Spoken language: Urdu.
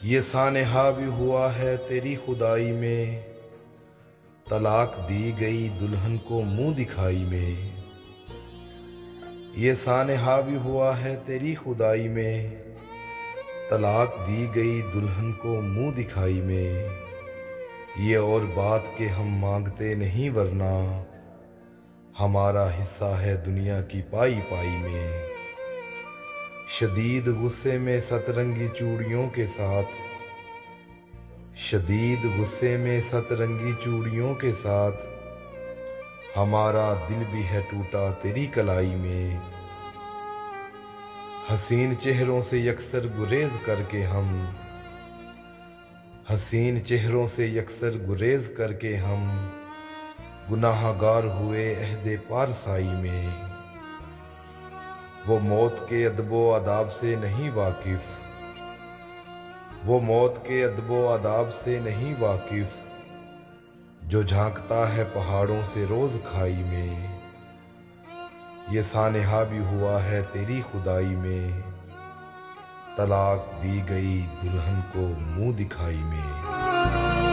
یہ سانحہ بھی ہوا ہے تیری خدائی میں، طلاق دی گئی دلہن کو منہ دکھائی میں۔ یہ سانحہ بھی ہوا ہے تیری خدائی میں، طلاق دی گئی دلہن کو منہ دکھائی میں۔ یہ اور بات کہ ہم مانگتے نہیں ورنہ ہمارا حصہ ہے دنیا کی پائی پائی میں۔ شدید غصے میں سترنگی چوڑیوں کے ساتھ، شدید غصے میں سترنگی چوڑیوں کے ساتھ، ہمارا دل بھی ہے ٹوٹا تیری کلائی میں۔ حسین چہروں سے یکسر گریز کر کے ہم، حسین چہروں سے یکسر گریز کر کے ہم، گناہ گار ہوئے عہد پارسائی میں۔ وہ موت کے ادب و آداب سے نہیں واقف، وہ موت کے ادب و آداب سے نہیں واقف، جو جھانکتا ہے پہاڑوں سے روز کھائی میں۔ یہ سانحہ بھی ہوا ہے تیری خدائی میں، طلاق دی گئی دلہن کو منہ دکھائی میں۔